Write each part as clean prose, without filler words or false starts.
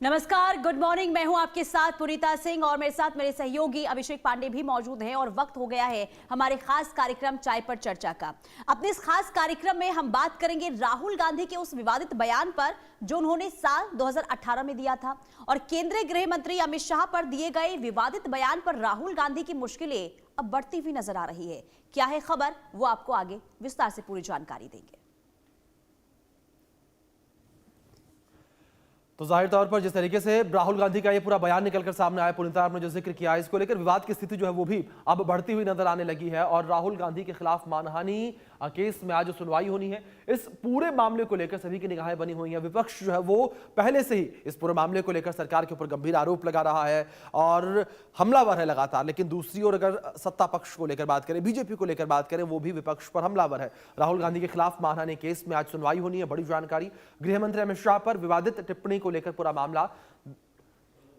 नमस्कार, good morning. मैं हूं आपके साथ पुनीता सिंह और मेरे साथ मेरे सहयोगी अभिषेक पांडे भी मौजूद हैं और वक्त हो गया है हमारे खास कार्यक्रम चाय पर चर्चा का। अपने इस खास कार्यक्रम में हम बात करेंगे राहुल गांधी के उस विवादित बयान पर जो उन्होंने साल 2018 में दिया था और केंद्रीय गृह मंत्री अमित शाह पर दिए गए विवादित बयान पर राहुल गांधी की मुश्किलें अब बढ़ती हुई नजर आ रही है। क्या है खबर, वो आपको आगे विस्तार से पूरी जानकारी देंगे। तो जाहिर तौर पर जिस तरीके से राहुल गांधी का ये पूरा बयान निकलकर सामने आया, पुनीता आपने जो जिक्र किया, इसको लेकर विवाद की स्थिति जो है वो भी अब बढ़ती हुई नजर आने लगी है और राहुल गांधी के खिलाफ मानहानि केस में आज सुनवाई होनी है। इस पूरे मामले को लेकर सभी की निगाहें बनी हुई हैं। विपक्ष जो है वो पहले से ही इस पूरे मामले को लेकर सरकार के ऊपर गंभीर आरोप लगा रहा है और हमलावर है लगातार। लेकिन दूसरी ओर अगर सत्ता पक्ष को लेकर बात करें, बीजेपी को लेकर बात करें, वो भी विपक्ष पर हमलावर है। राहुल गांधी के खिलाफ मानहानि केस में आज सुनवाई होनी है। बड़ी जानकारी, गृह मंत्री अमित शाह पर विवादित टिप्पणी को लेकर पूरा मामला,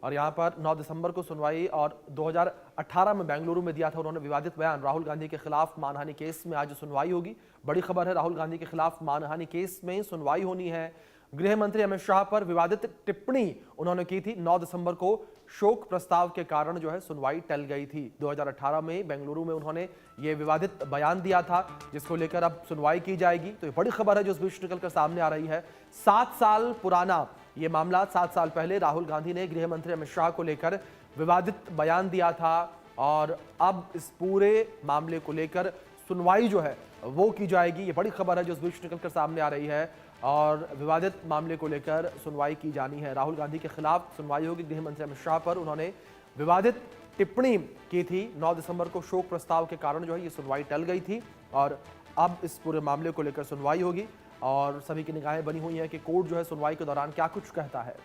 और यहां पर 9 दिसंबर को सुनवाई और 2018 में बेंगलुरु में दिया था उन्होंने विवादित बयान। राहुल गांधी के खिलाफ मानहानि केस में आज सुनवाई होगी। बड़ी खबर है, राहुल गांधी के खिलाफ मानहानि केस में सुनवाई होनी है। गृह मंत्री अमित शाह पर विवादित टिप्पणी उन्होंने की थी। 9 दिसंबर को शोक प्रस्ताव के कारण जो है सुनवाई टल गई थी। 2018 में बेंगलुरु में उन्होंने ये विवादित बयान दिया था जिसको लेकर अब सुनवाई की जाएगी। तो ये बड़ी खबर है जो इस बीच निकलकर सामने आ रही है। 7 साल पुराना ये मामला, 7 साल पहले राहुल गांधी ने गृह मंत्री अमित शाह को लेकर विवादित बयान दिया था और अब इस पूरे मामले को लेकर सुनवाई जो है वो की जाएगी। ये बड़ी खबर है जो इस बीच निकलकर सामने आ रही है और विवादित मामले को लेकर सुनवाई की जानी है। राहुल गांधी के खिलाफ सुनवाई होगी। गृह मंत्री अमित शाह पर उन्होंने विवादित टिप्पणी की थी। 9 दिसंबर को शोक प्रस्ताव के कारण जो है ये सुनवाई टल गई थी और अब इस पूरे मामले को लेकर सुनवाई होगी और सभी की निगाहें बनी हुई हैं कि कोर्ट जो है सुनवाई के दौरान क्या कुछ कहता है।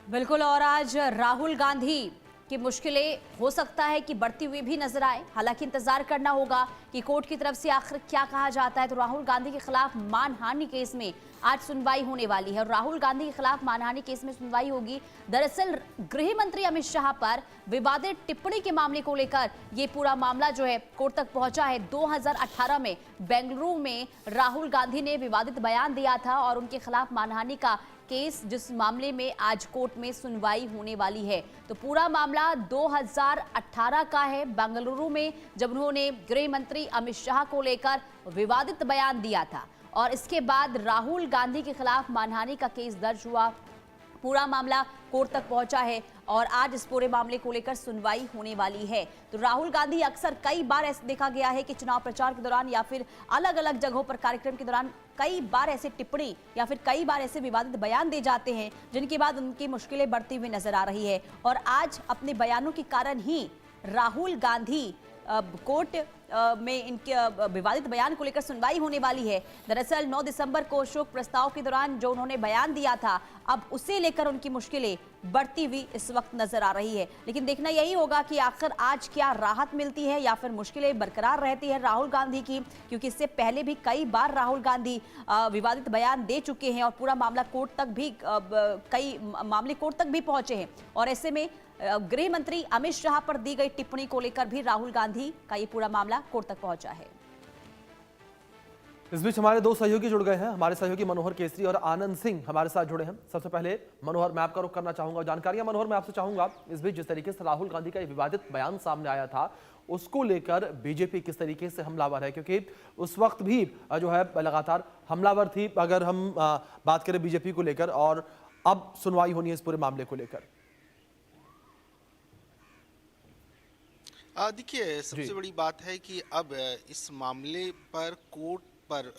बिल्कुल, और आज राहुल गांधी की मुश्किलें हो सकता है कि बढ़ती हुई भी नजर आए। हालांकि इंतजार करना होगा कि कोर्ट की तरफ से आखिर क्या कहा जाता है। तो राहुल गांधी के खिलाफ मानहानि केस में आज सुनवाई होने वाली है और राहुल गांधी के खिलाफ मानहानि केस में सुनवाई होगी। दरअसल गृह मंत्री अमित शाह पर विवादित टिप्पणी के मामले को लेकर ये पूरा मामला जो है कोर्ट तक पहुंचा है। 2018 में बेंगलुरु में राहुल गांधी ने विवादित बयान दिया था और उनके खिलाफ मानहानि का केस, जिस मामले में आज कोर्ट में सुनवाई होने वाली है। तो पूरा मामला 2018 का है, बेंगलुरु में जब उन्होंने गृह मंत्री अमित शाह को लेकर विवादित बयान दिया था और इसके बाद राहुल गांधी के खिलाफ मानहानि का केस दर्ज हुआ। पूरा मामला कोर्ट तक पहुंचा है और आज इस पूरे मामले को लेकर सुनवाई होने वाली है। तो राहुल गांधी अक्सर कई बार ऐसे देखा गया है कि चुनाव प्रचार के दौरान या फिर अलग अलग जगहों पर कार्यक्रम के दौरान कई बार ऐसे टिप्पणी या फिर कई बार ऐसे विवादित बयान दे जाते हैं जिनके बाद उनकी मुश्किलें बढ़ती हुई नजर आ रही है। और आज अपने बयानों के कारण ही राहुल गांधी कोर्ट में इनके विवादित बयान को लेकर सुनवाई होने वाली है। दरअसल 9 दिसंबर को शोक प्रस्ताव के दौरान जो उन्होंने बयान दिया था, अब उसे लेकर उनकी मुश्किलें बढ़ती हुई इस वक्त नजर आ रही है। लेकिन देखना यही होगा कि आखिर आज क्या राहत मिलती है या फिर मुश्किलें बरकरार रहती है राहुल गांधी की, क्योंकि इससे पहले भी कई बार राहुल गांधी विवादित बयान दे चुके हैं और पूरा मामला कोर्ट तक भी कई मामले कोर्ट तक भी पहुंचे हैं। और ऐसे में गृह मंत्री अमित शाह पर दी गई टिप्पणी को लेकर भी राहुल गांधी का ये पूरा मामला कोर्ट तक पहुंचा है। इस बीच हमारे 2 सहयोगी जुड़ गए हैं। हमारे सहयोगी मनोहर केसरी और आनंद सिंह हमारे साथ जुड़े हैं। सबसे पहले मनोहर, मैं आपका रुख करना चाहूंगा, जानकारियां मनोहर मैं आपसे चाहूंगा। इस बीच जिस तरीके से राहुल गांधी का विवादित बयान सामने आया था उसको लेकर बीजेपी किस तरीके से हमलावर है, क्योंकि उस वक्त भी जो है लगातार हमलावर थी अगर हम बात करें बीजेपी को लेकर, और अब सुनवाई होनी है इस पूरे मामले को लेकर। देखिए, सबसे बड़ी बात है कि अब इस मामले पर कोर्ट पर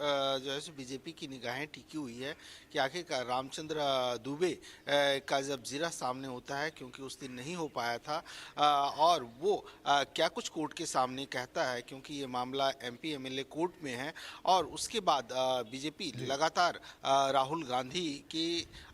जो है बीजेपी की निगाहें टिकी हुई है कि आखिरकार रामचंद्र दुबे का जब ज़िरा सामने होता है, क्योंकि उस दिन नहीं हो पाया था, और वो क्या कुछ कोर्ट के सामने कहता है, क्योंकि ये मामला एमपी एमएलए कोर्ट में है। और उसके बाद बीजेपी लगातार राहुल गांधी के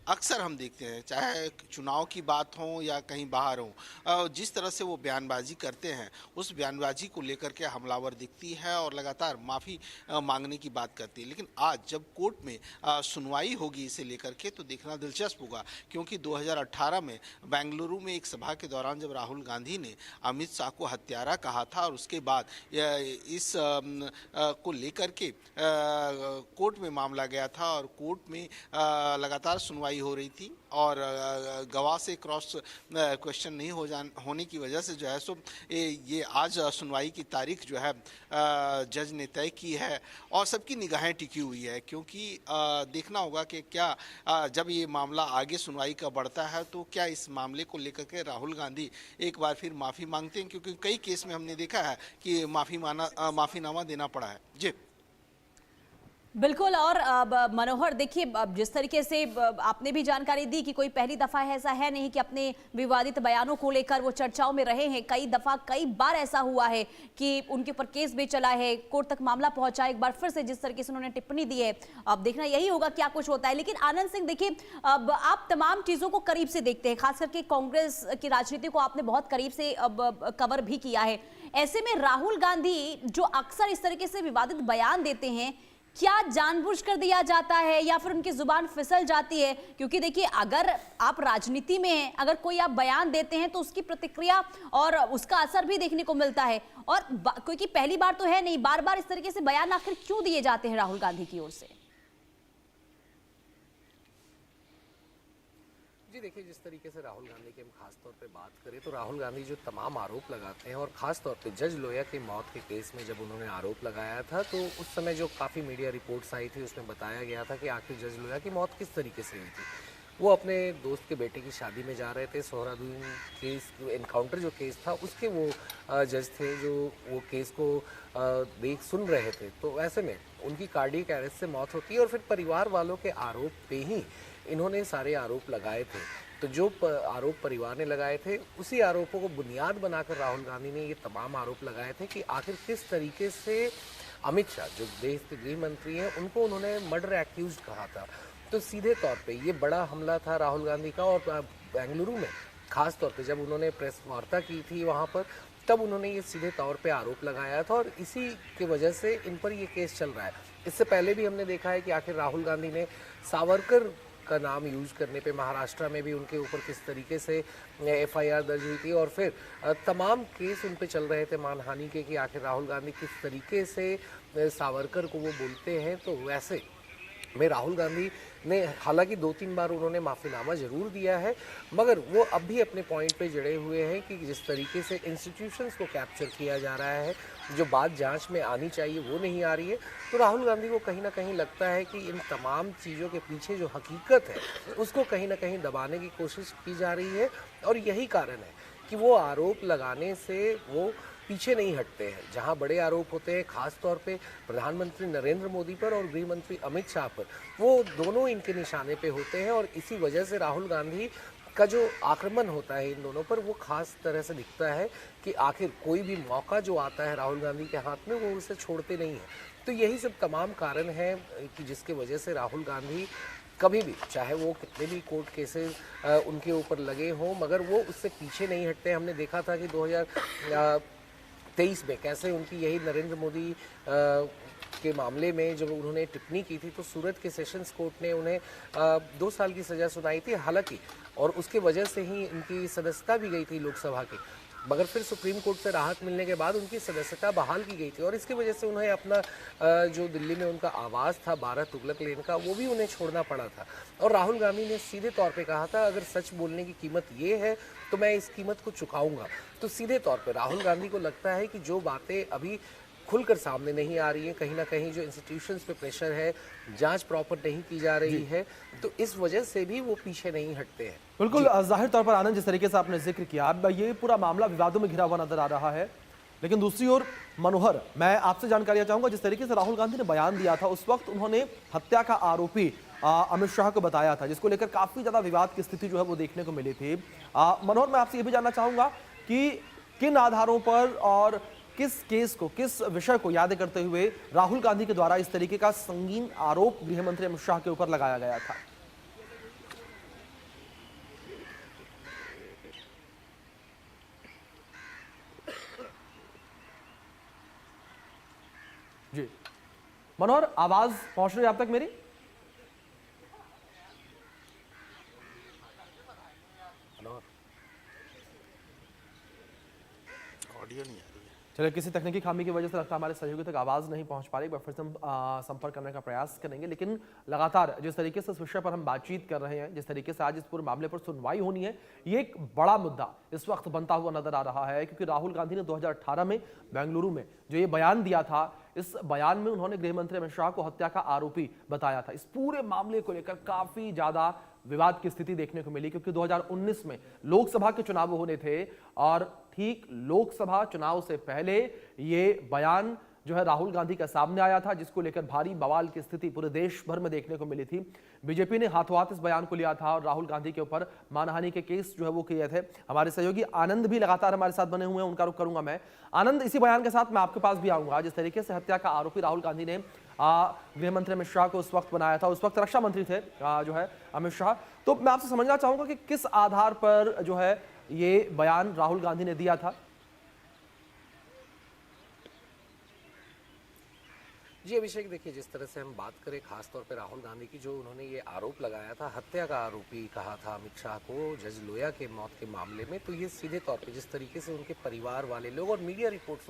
अक्सर हम देखते हैं, चाहे चुनाव की बात हो या कहीं बाहर हो, जिस तरह से वो बयानबाजी करते हैं उस बयानबाजी को लेकर के हमलावर दिखती है और लगातार माफ़ी मांगने की बात करती है। लेकिन आज जब कोर्ट में सुनवाई होगी इसे लेकर के तो देखना दिलचस्प होगा, क्योंकि 2018 में बेंगलुरु में एक सभा के दौरान जब राहुल गांधी ने अमित शाह को हत्यारा कहा था और उसके बाद इस को लेकर के कोर्ट में मामला गया था और कोर्ट में लगातार सुनवाई हो रही थी और गवाह से क्रॉस क्वेश्चन नहीं होने की वजह से जो है सो ये आज सुनवाई की तारीख जो है जज ने तय की है और सबकी निगाहें टिकी हुई है, क्योंकि देखना होगा कि क्या जब ये मामला आगे सुनवाई का बढ़ता है तो क्या इस मामले को लेकर के राहुल गांधी एक बार फिर माफ़ी मांगते हैं, क्योंकि कई केस में हमने देखा है कि माफ़ीनामा देना पड़ा है। जी बिल्कुल। और मनोहर, देखिए जिस तरीके से आपने भी जानकारी दी कि कोई पहली दफा ऐसा है नहीं कि अपने विवादित बयानों को लेकर वो चर्चाओं में रहे हैं। कई बार ऐसा हुआ है कि उनके ऊपर केस भी चला है, कोर्ट तक मामला पहुंचा, एक बार फिर से जिस तरीके से उन्होंने टिप्पणी दी है, अब देखना यही होगा क्या कुछ होता है। लेकिन आनंद सिंह, देखिए अब आप तमाम चीजों को करीब से देखते हैं, खास करके कांग्रेस की राजनीति को आपने बहुत करीब से कवर भी किया है। ऐसे में राहुल गांधी जो अक्सर इस तरीके से विवादित बयान देते हैं, क्या जानबूझकर दिया जाता है या फिर उनकी जुबान फिसल जाती है? क्योंकि देखिए अगर आप राजनीति में हैं, अगर कोई आप बयान देते हैं तो उसकी प्रतिक्रिया और उसका असर भी देखने को मिलता है, और क्योंकि पहली बार तो है नहीं, बार बार इस तरीके से बयान आखिर क्यों दिए जाते हैं राहुल गांधी की ओर से? जी देखिए, जिस तरीके से राहुल गांधी की हम खास तौर पे बात करें तो राहुल गांधी जो तमाम आरोप लगाते हैं, और खास तौर पे जज लोया की मौत के केस में जब उन्होंने आरोप लगाया था तो उस समय जो काफ़ी मीडिया रिपोर्ट्स आई थी उसमें बताया गया था कि आखिर जज लोया की मौत किस तरीके से हुई थी। वो अपने दोस्त के बेटे की शादी में जा रहे थे, सोहराबुद्दीन केस एनकाउंटर जो केस था उसके वो जज थे जो वो केस को सुन रहे थे। तो ऐसे में उनकी कार्डियक अरेस्ट से मौत होती है और फिर परिवार वालों के आरोप पे ही इन्होंने सारे आरोप लगाए थे। तो जो आरोप परिवार ने लगाए थे उसी आरोपों को बुनियाद बनाकर राहुल गांधी ने ये तमाम आरोप लगाए थे कि आखिर किस तरीके से अमित शाह जो देश के गृह मंत्री हैं उनको उन्होंने मर्डर एक्यूज कहा था। तो सीधे तौर पे ये बड़ा हमला था राहुल गांधी का, और बेंगलुरु में खास तौर पे जब उन्होंने प्रेस वार्ता की थी वहाँ पर, तब उन्होंने ये सीधे तौर पे आरोप लगाया था और इसी की वजह से इन पर ये केस चल रहा है। इससे पहले भी हमने देखा है कि आखिर राहुल गांधी ने सावरकर का नाम यूज करने पे महाराष्ट्र में भी उनके ऊपर किस तरीके से एफआईआर दर्ज हुई थी, और फिर तमाम केस उन पे चल रहे थे मानहानि के कि आखिर राहुल गांधी किस तरीके से सावरकर को वो बोलते हैं। तो वैसे में राहुल गांधी ने हालांकि 2-3 बार उन्होंने माफ़ीनामा ज़रूर दिया है, मगर वो अब भी अपने पॉइंट पे जड़े हुए हैं कि जिस तरीके से इंस्टीट्यूशंस को कैप्चर किया जा रहा है, जो बात जांच में आनी चाहिए वो नहीं आ रही है। तो राहुल गांधी को कहीं ना कहीं लगता है कि इन तमाम चीज़ों के पीछे जो हकीकत है उसको कहीं ना कहीं दबाने की कोशिश की जा रही है, और यही कारण है कि वो आरोप लगाने से वो पीछे नहीं हटते हैं। जहां बड़े आरोप होते हैं खास तौर पे प्रधानमंत्री नरेंद्र मोदी पर और गृह मंत्री अमित शाह पर, वो दोनों इनके निशाने पे होते हैं, और इसी वजह से राहुल गांधी का जो आक्रमण होता है इन दोनों पर वो खास तरह से दिखता है कि आखिर कोई भी मौका जो आता है राहुल गांधी के हाथ में वो उसे छोड़ते नहीं हैं। तो यही सब तमाम कारण हैं कि जिसके वजह से राहुल गांधी कभी भी, चाहे वो कितने भी कोर्ट केसेस उनके ऊपर लगे हों, मगर वो उससे पीछे नहीं हटते। हमने देखा था कि 2023 में कैसे उनकी यही नरेंद्र मोदी के मामले में जब उन्होंने टिप्पणी की थी तो सूरत के सेशंस कोर्ट ने उन्हें 2 साल की सज़ा सुनाई थी हालांकि, और उसके वजह से ही इनकी सदस्यता भी गई थी लोकसभा की, मगर फिर सुप्रीम कोर्ट से राहत मिलने के बाद उनकी सदस्यता बहाल की गई थी, और इसकी वजह से उन्हें अपना जो दिल्ली में उनका आवास था 12 तुगलक लेन का, वो भी उन्हें छोड़ना पड़ा था। और राहुल गांधी ने सीधे तौर पे कहा था अगर सच बोलने की कीमत ये है तो मैं इस कीमत को चुकाऊंगा। तो सीधे तौर पे राहुल गांधी को लगता है कि जो बातें अभी खुलकर सामने नहीं आ रही है, कहीं ना कहीं जो इंस्टीट्यूशंस पे प्रेशर है, जांच प्रॉपर नहीं की जा रही है, तो इस वजह से भी वो पीछे नहीं हटते हैं। बिल्कुल, जाहिर तौर पर आनंद, जिस तरीके से आपने जिक्र किया, अब ये पूरा मामला विवादों में घिरा हुआ नजर आ रहा है, लेकिन दूसरी ओर मनोहर, मैं आपसे जानकारी चाहूंगा, जिस तरीके से राहुल गांधी ने बयान दिया था उस वक्त उन्होंने हत्या का आरोपी अमित शाह को बताया था, जिसको लेकर काफी ज्यादा विवाद की स्थिति जो है वो देखने को मिली थी। मनोहर, मैं आपसे ये भी जानना चाहूंगा कि किन आधारों पर और किस केस को, किस विषय को याद करते हुए राहुल गांधी के द्वारा इस तरीके का संगीन आरोप गृह मंत्री अमित शाह के ऊपर लगाया गया था? मनोहर, आवाज पहुंच रही है आप तक मेरी? ऑडियो नहीं आ रही है। चलिए, किसी तकनीकी खामी की वजह से लगता है हमारे सहयोगी तक आवाज़ नहीं पहुंच पा रही। एक बार फिर से हम संपर्क करने का प्रयास करेंगे। लेकिन लगातार जिस तरीके से इस विषय पर हम बातचीत कर रहे हैं, जिस तरीके से आज इस पूरे मामले पर सुनवाई होनी है, ये एक बड़ा मुद्दा इस वक्त बनता हुआ नजर आ रहा है। क्योंकि राहुल गांधी ने 2018 में बेंगलुरु में जो ये बयान दिया था, इस बयान में उन्होंने गृह मंत्री अमित शाह को हत्या का आरोपी बताया था। इस पूरे मामले को लेकर काफी ज्यादा विवाद की स्थिति देखने को मिली, क्योंकि 2019 में लोकसभा के चुनाव होने थे और ठीक लोकसभा चुनाव से पहले ये बयान जो है राहुल गांधी का सामने आया था, जिसको लेकर भारी बवाल की स्थिति पूरे देश भर में देखने को मिली थी। बीजेपी ने हाथों हाथ इस बयान को लिया था और राहुल गांधी के ऊपर मानहानि के केस जो है वो किए थे। हमारे सहयोगी आनंद भी लगातार हमारे साथ बने हुए हैं, उनका रुख करूंगा मैं। आनंद, इसी बयान के साथ मैं आपके पास भी आऊंगा। जिस तरीके से हत्या का आरोपी राहुल गांधी ने गृह मंत्री अमित शाह को उस वक्त बनाया था, उस वक्त रक्षा मंत्री थे जो है अमित शाह, तो मैं आपसे समझना चाहूंगा कि किस आधार पर जो है ये बयान राहुल गांधी ने दिया था। जी अभिषेक, देखिए जिस तरह से हम बात करें खास तौर पे राहुल गांधी की, जो उन्होंने ये आरोप लगाया था, हत्या का आरोपी कहा था अमित शाह को जज लोया के मौत के मामले में, तो ये सीधे तौर पे जिस तरीके से उनके परिवार वाले लोग और मीडिया रिपोर्ट्स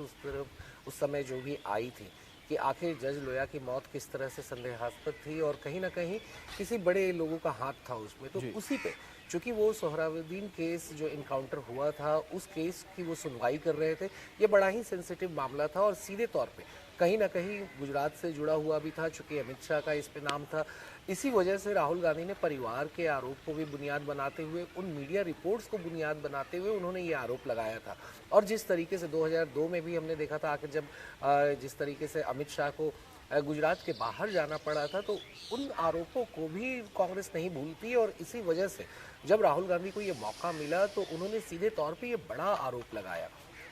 उस समय जो भी आई थी कि आखिर जज लोया की मौत किस तरह से संदेहास्पद थी और कहीं ना कहीं किसी बड़े लोगों का हाथ था उसमें, तो उसी पे चूंकि वो सोहरावर्दीन केस जो इनकाउंटर हुआ था उस केस की वो सुनवाई कर रहे थे। ये बड़ा ही सेंसिटिव मामला था और सीधे तौर पे कहीं ना कहीं गुजरात से जुड़ा हुआ भी था, चूंकि अमित शाह का इस पे नाम था। इसी वजह से राहुल गांधी ने परिवार के आरोप को भी बुनियाद बनाते हुए, उन मीडिया रिपोर्ट्स को बुनियाद बनाते हुए उन्होंने ये आरोप लगाया था। और जिस तरीके से 2002 में भी हमने देखा था, आखिर जब जिस तरीके से अमित शाह को गुजरात के बाहर जाना पड़ा था, तो उन आरोपों को भी कांग्रेस नहीं भूलती। और इसी वजह से जब राहुल गांधी को ये मौका मिला तो उन्होंने सीधे तौर पे ये बड़ा आरोप लगाया।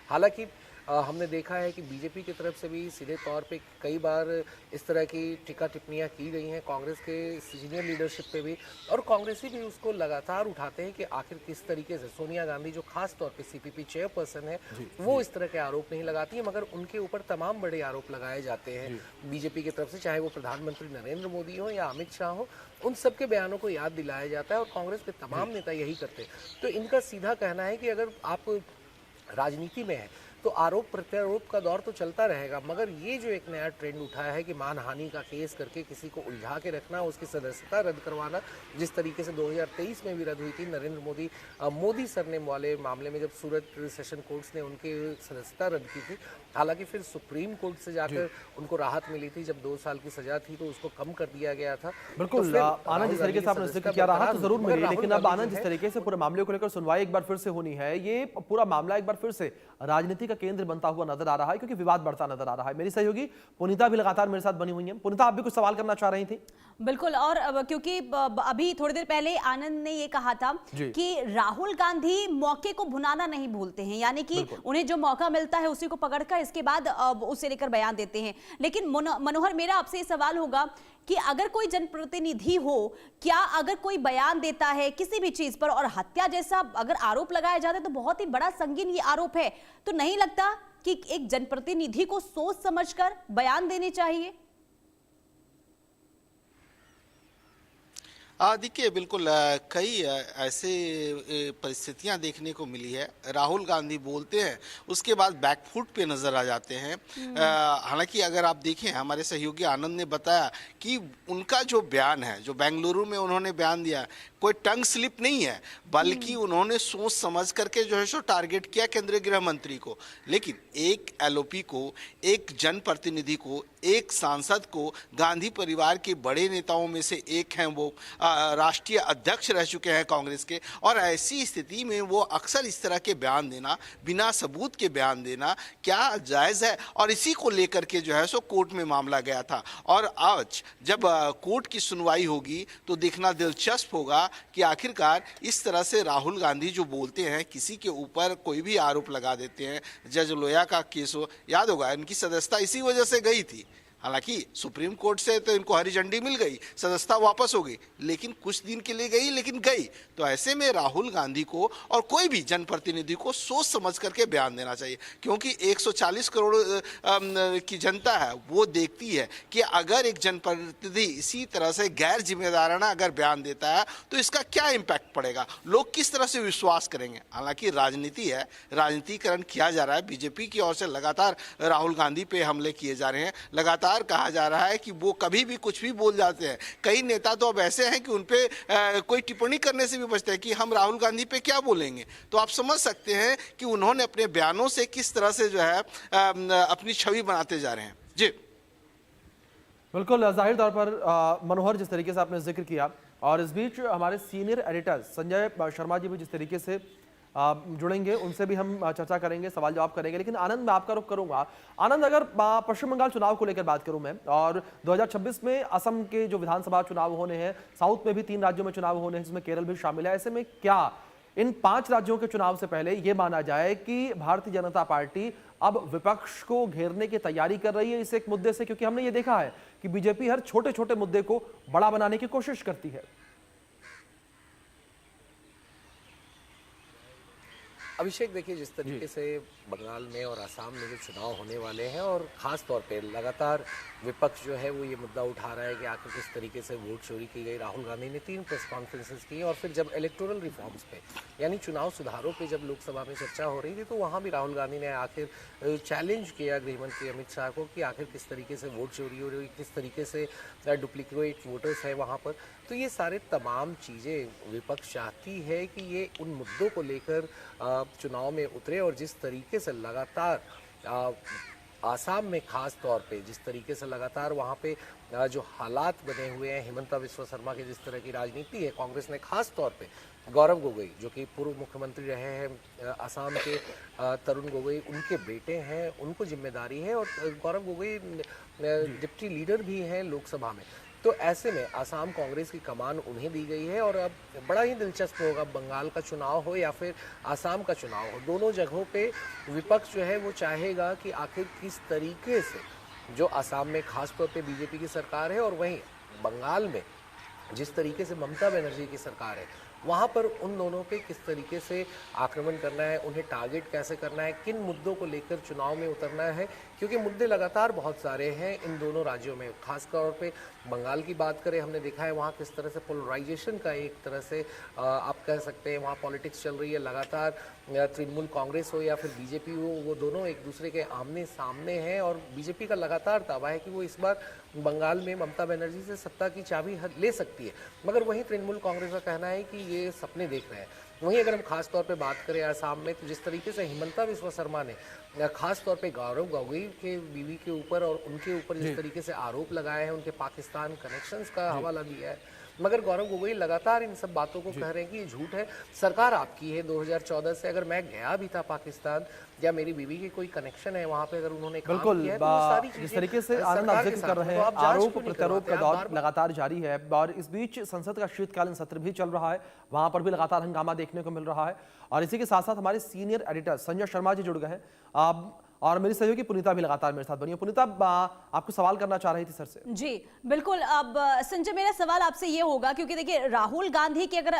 हालांकि हमने देखा है कि बीजेपी की तरफ से भी सीधे तौर पे कई बार इस तरह की टीका टिप्पणियां की गई हैं कांग्रेस के सीनियर लीडरशिप पे भी, और कांग्रेसी भी उसको लगातार उठाते हैं कि आखिर किस तरीके से सोनिया गांधी जो खास तौर पे सीपीपी चेयरपर्सन है वो इस तरह के आरोप नहीं लगाती है, मगर उनके ऊपर तमाम बड़े आरोप लगाए जाते हैं बीजेपी की तरफ से, चाहे वो प्रधानमंत्री नरेंद्र मोदी हो या अमित शाह हो। उन सब के बयानों को याद दिलाया जाता है और कांग्रेस के तमाम नेता यही करते हैं। तो इनका सीधा कहना है कि अगर आप राजनीति में है तो आरोप प्रत्यारोप का दौर तो चलता रहेगा, मगर ये जो एक नया ट्रेंड उठाया है कि मानहानि का केस करके किसी को उलझा के रखना, उसकी सदस्यता रद्द करवाना, जिस तरीके से 2023 में भी रद्द हुई थी नरेंद्र मोदी सरनेम वाले मामले में, जब सूरत सेशन कोर्ट्स ने उनकी सदस्यता रद्द की थी। हालांकि फिर सुप्रीम कोर्ट से जाकर उनको राहत मिली थी, जब 2 साल की सजा थी तो उसको कम कर दिया गया था। बिल्कुल तो आनंद, जिस तरीके से आपने जिक्र किया राहत तो जरूर मिली, लेकिन अब आनंद जिस तरीके से पूरे मामले को लेकर सुनवाई एक बार फिर से होनी है, ये पूरा मामला एक बार फिर से राजनीति का केंद्र बनता हुआ नजर आ रहा है, क्योंकि विवाद बढ़ता नजर आ रहा है। मेरी सहयोगी पुनीता भी लगातार मेरे साथ बनी हुई है। पुनीता, आप भी कुछ सवाल करना चाह रही थी? बिल्कुल, और क्योंकि अभी थोड़ी देर पहले आनंद ने ये कहा था कि राहुल गांधी मौके को भुनाना नहीं भूलते हैं, यानी कि उन्हें जो मौका मिलता है उसी को पकड़कर इसके बाद उसे लेकर बयान देते हैं। लेकिन मनोहर, मेरा आपसे ये सवाल होगा कि अगर कोई जनप्रतिनिधि हो, क्या अगर कोई बयान देता है किसी भी चीज पर और हत्या जैसा अगर आरोप लगाया जाता है तो बहुत ही बड़ा संगीन ये आरोप है, तो नहीं लगता कि एक जनप्रतिनिधि को सोच समझकर बयान देने चाहिए? देखिए, बिल्कुल कई ऐसे परिस्थितियां देखने को मिली है। राहुल गांधी बोलते हैं, उसके बाद बैकफुट पे नजर आ जाते हैं। हालांकि अगर आप देखें, हमारे सहयोगी आनंद ने बताया कि उनका जो बयान है, जो बेंगलुरु में उन्होंने बयान दिया, कोई टंग स्लिप नहीं है, बल्कि उन्होंने सोच समझ करके जो है सो टारगेट किया केंद्रीय गृह मंत्री को। लेकिन एक एलओपी को, एक जनप्रतिनिधि को, एक सांसद को, गांधी परिवार के बड़े नेताओं में से एक हैं, वो राष्ट्रीय अध्यक्ष रह चुके हैं कांग्रेस के, और ऐसी स्थिति में वो अक्सर इस तरह के बयान देना, बिना सबूत के बयान देना क्या जायज़ है? और इसी को लेकर के जो है सो कोर्ट में मामला गया था। और आज जब कोर्ट की सुनवाई होगी तो देखना दिलचस्प होगा कि आखिरकार इस तरह से राहुल गांधी जो बोलते हैं, किसी के ऊपर कोई भी आरोप लगा देते हैं। जज लोया का केस हो, याद होगा, इनकी सदस्यता इसी वजह से गई थी। हालांकि सुप्रीम कोर्ट से तो इनको हरी झंडी मिल गई, सदस्यता वापस हो गई, लेकिन कुछ दिन के लिए गई, लेकिन गई। तो ऐसे में राहुल गांधी को और कोई भी जनप्रतिनिधि को सोच समझ करके बयान देना चाहिए, क्योंकि 140 करोड़ की जनता है, वो देखती है कि अगर एक जनप्रतिनिधि इसी तरह से गैर जिम्मेदाराना अगर बयान देता है तो इसका क्या इम्पैक्ट पड़ेगा, लोग किस तरह से विश्वास करेंगे। हालांकि राजनीति है, राजनीतिकरण किया जा रहा है, बीजेपी की ओर से लगातार राहुल गांधी पे हमले किए जा रहे हैं, लगातार कहा जा रहा है कि वो कभी भी कुछ भी बोल जाते हैं। कई नेता तो अब ऐसे हैं कि उन पे कोई टिप्पणी करने से भी बचते हैं कि हम राहुल गांधी पे क्या बोलेंगे। तो आप समझ सकते हैं कि उन्होंने अपने बयानों से किस तरह से जो है अपनी छवि बनाते जा रहे हैं। जी बिल्कुल, जाहिर तौर पर मनोहर, जिस तरीके से आपने जिक्र किया, और इस बीच हमारे सीनियर एडिटर संजय शर्मा जी भी जिस तरीके से जुड़ेंगे, उनसे भी हम चर्चा करेंगे, सवाल जवाब करेंगे। लेकिन आनंद, मैं आपका रुख करूंगा। आनंद, अगर पश्चिम बंगाल चुनाव को लेकर बात करूं मैं, और 2026 में असम के जो विधानसभा चुनाव होने हैं, साउथ में भी 3 राज्यों में चुनाव होने हैं, जिसमें केरल भी शामिल है, ऐसे में क्या इन 5 राज्यों के चुनाव से पहले यह माना जाए कि भारतीय जनता पार्टी अब विपक्ष को घेरने की तैयारी कर रही है इस एक मुद्दे से? क्योंकि हमने ये देखा है कि बीजेपी हर छोटे छोटे मुद्दे को बड़ा बनाने की कोशिश करती है। अभिषेक, देखिए जिस तरीके से बंगाल में और असम में जो चुनाव होने वाले हैं, और ख़ास तौर पे लगातार विपक्ष जो है वो ये मुद्दा उठा रहा है कि आखिर किस तरीके से वोट चोरी की गई। राहुल गांधी ने 3 प्रेस कॉन्फ्रेंसेस की, और फिर जब इलेक्टोरल रिफॉर्म्स पे यानी चुनाव सुधारों पे जब लोकसभा में चर्चा हो रही थी, तो वहाँ भी राहुल गांधी ने आखिर चैलेंज किया गृहमंत्री अमित शाह को कि आखिर किस तरीके से वोट चोरी हो रही, किस तरीके से डुप्लीकेट वोटर्स है वहाँ पर। तो ये सारे तमाम चीज़ें विपक्ष चाहती है कि ये उन मुद्दों को लेकर चुनाव में उतरे, और जिस तरीके से लगातार आसाम में खास तौर पे जिस तरीके से लगातार वहाँ पे जो हालात बने हुए हैं, हिमंता बिस्वा शर्मा की जिस तरह की राजनीति है, कांग्रेस ने खास तौर पे गौरव गोगोई जो कि पूर्व मुख्यमंत्री रहे हैं असम के, तरुण गोगोई उनके बेटे हैं, उनको जिम्मेदारी है, और गौरव गोगोई डिप्टी लीडर भी हैं लोकसभा में। तो ऐसे में आसाम कांग्रेस की कमान उन्हें दी गई है, और अब बड़ा ही दिलचस्प होगा, बंगाल का चुनाव हो या फिर आसाम का चुनाव हो, दोनों जगहों पे विपक्ष जो है वो चाहेगा कि आखिर किस तरीके से जो आसाम में खास तौर पे बीजेपी की सरकार है, और वहीं बंगाल में जिस तरीके से ममता बनर्जी की सरकार है, वहाँ पर उन दोनों पे किस तरीके से आक्रमण करना है, उन्हें टारगेट कैसे करना है, किन मुद्दों को लेकर चुनाव में उतरना है, क्योंकि मुद्दे लगातार बहुत सारे हैं इन दोनों राज्यों में। खासतौर पे बंगाल की बात करें, हमने देखा है वहाँ किस तरह से पोलराइजेशन का एक तरह से आप कह सकते हैं वहाँ पॉलिटिक्स चल रही है लगातार। तृणमूल कांग्रेस हो या फिर बीजेपी हो, वो दोनों एक दूसरे के आमने सामने हैं, और बीजेपी का लगातार दावा है कि वो इस बार बंगाल में ममता बनर्जी से सत्ता की चाबी ले सकती है, मगर वहीं तृणमूल कांग्रेस का कहना है कि ये सपने देख रहे हैं। वहीं अगर हम खास तौर पे बात करें आसाम में, तो जिस तरीके से हिमंता बिस्वा शर्मा ने खास तौर पे गौरव गोगोई के बीवी के ऊपर और उनके ऊपर जिस तरीके से आरोप लगाए हैं, उनके पाकिस्तान कनेक्शंस का हवाला दिया है, मगर गौरव गोगोई लगातार इन सब बातों को कह रहे हैं कि ये झूठ है, सरकार आपकी है। 2014 से अगर मैं गया भी था पाकिस्तान, या मेरी बीवी की कोई कनेक्शन है वहाँ पे, अगर उन्होंने काम किया है, तो वो सारी चीजें जिस तरीके से आनंद आप जिक्र कर रहे हैं, आरोप प्रत्यारोप का दौर लगातार जारी है, और इस बीच संसद का शीतकालीन सत्र भी चल रहा है, वहां पर भी लगातार हंगामा देखने को मिल रहा है। और इसी के साथ साथ हमारे सीनियर एडिटर संजय शर्मा जी जुड़ गए हैं, और मेरी सहयोगी पुनीता भी लगातार मेरे साथ बनी है। पुनीता, आपको सवाल करना चाह रही थी सर से। जी बिल्कुल। अब संजय, मेरा सवाल आपसे ये होगा, क्योंकि देखिए राहुल गांधी की अगर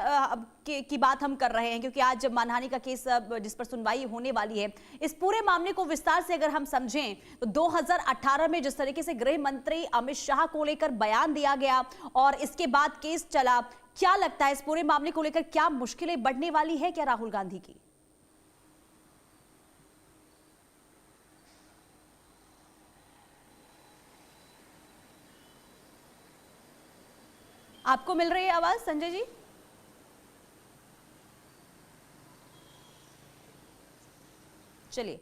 की बात हम कर रहे हैं, क्योंकि आज मानहानि का केस जिस पर सुनवाई होने वाली है, इस पूरे मामले को विस्तार से अगर हम समझें तो 2018 में जिस तरीके से गृह मंत्री अमित शाह को लेकर बयान दिया गया और इसके बाद केस चला, क्या लगता है इस पूरे मामले को लेकर क्या मुश्किलें बढ़ने वाली है क्या राहुल गांधी की? आपको मिल रही है आवाज संजय जी? चलिए,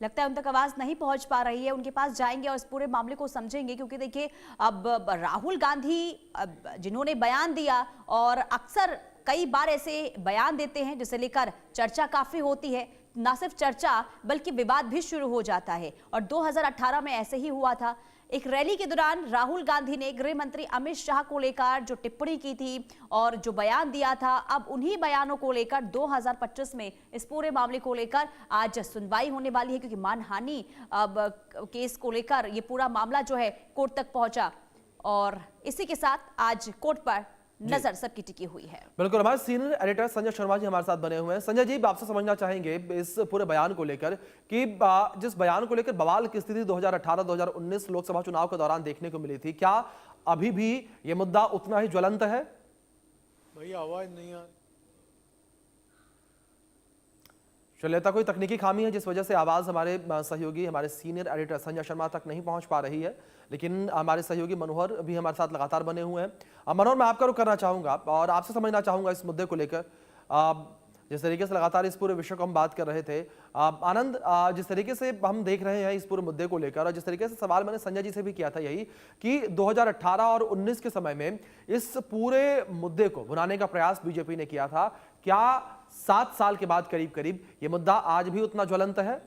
लगता है उन तक आवाज नहीं पहुंच पा रही है, उनके पास जाएंगे और इस पूरे मामले को समझेंगे। क्योंकि देखिए अब राहुल गांधी जिन्होंने बयान दिया, और अक्सर कई बार ऐसे बयान देते हैं जिसे लेकर चर्चा काफी होती है, ना सिर्फ चर्चा बल्कि विवाद भी शुरू हो जाता है, और 2018 में ऐसे ही हुआ था। एक रैली के दौरान राहुल गांधी ने गृह मंत्री अमित शाह को लेकर जो टिप्पणी की थी और जो बयान दिया था, अब उन्हीं बयानों को लेकर 2025 में इस पूरे मामले को लेकर आज सुनवाई होने वाली है, क्योंकि मानहानि केस को लेकर ये पूरा मामला जो है कोर्ट तक पहुंचा और इसी के साथ आज कोर्ट पर नजर सबकी टिकी हुई है। बिल्कुल, हमारे सीनियर एडिटर संजय शर्मा जी हमारे साथ बने हुए हैं। संजय जी, आपसे समझना चाहेंगे इस पूरे बयान को लेकर कि जिस बयान को लेकर बवाल की स्थिति 2018-2019 लोकसभा चुनाव के दौरान देखने को मिली थी, क्या अभी भी ये मुद्दा उतना ही ज्वलंत है? भैया आवाज नहीं आ रही। शैलेता, कोई तकनीकी खामी है जिस वजह से आवाज हमारे सहयोगी, हमारे सीनियर एडिटर संजय शर्मा तक नहीं पहुंच पा रही है, लेकिन हमारे सहयोगी मनोहर भी हमारे साथ लगातार बने हुए हैं। मनोहर, मैं आपका रुख करना चाहूंगा और आपसे समझना चाहूंगा इस मुद्दे को लेकर। जिस तरीके से लगातार इस पूरे विषय को हम बात कर रहे थे, आनंद, जिस तरीके से हम देख रहे हैं इस पूरे मुद्दे को लेकर और जिस तरीके से सवाल मैंने संजय जी से भी किया था यही कि 2018 और 19 के समय में इस पूरे मुद्दे को भुनाने का प्रयास बीजेपी ने किया था, क्या 7 साल के बाद करीब करीब ये मुद्दा आज भी उतना ज्वलंत है?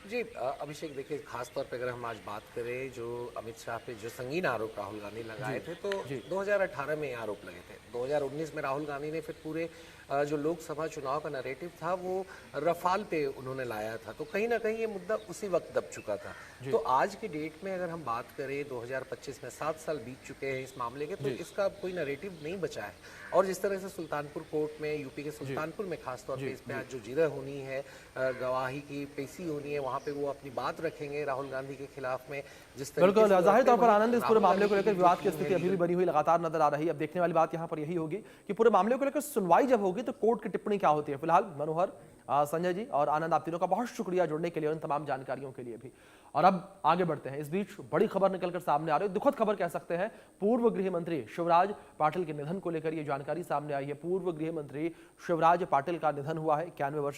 जी अभिषेक, देखिए खास तौर पे अगर हम आज बात करें जो अमित शाह पे जो संगीन आरोप राहुल गांधी लगाए थे, तो 2018 में ये आरोप लगे थे। 2019 में राहुल गांधी ने फिर पूरे जो लोकसभा चुनाव का नैरेटिव था वो रफाल पे उन्होंने लाया था, तो कहीं ना कहीं ये मुद्दा उसी वक्त दब चुका था। तो आज की डेट में अगर हम बात करें 2025 में 7 साल बीत चुके हैं इस मामले के, तो इसका अब कोई नैरेटिव नहीं बचा है। और जिस तरह से सुल्तानपुर कोर्ट में, यूपी के सुल्तानपुर में खासतौर पे इस पे आज जो जिरह होनी है, गवाही की पेशी होनी है, वहाँ पे वो अपनी बात रखेंगे राहुल गांधी के खिलाफ में। जिस बिल्कुल, जाहिर तौर पर आनंद, इस पूरे मामले को लेकर विवाद की स्थिति अभी भी बनी हुई लगातार नजर आ रही है। अब देखने वाली बात यहाँ पर यही होगी कि पूरे मामले को लेकर सुनवाई जब होगी तो कोर्ट की टिप्पणी क्या होती है। फिलहाल मनोहर, संजय जी और आनंद, आप तीनों का बहुत शुक्रिया जुड़ने के लिए, उन तमाम जानकारियों के लिए भी। और अब आगे बढ़ते हैं। इस बीच बड़ी खबर निकलकर सामने आ रही है, दुखद खबर कह सकते हैं। पूर्व गृह मंत्री शिवराज पाटिल के निधन को लेकर यह जानकारी सामने आई है। पूर्व गृह मंत्री शिवराज पाटिल का निधन हुआ है, 91 वर्ष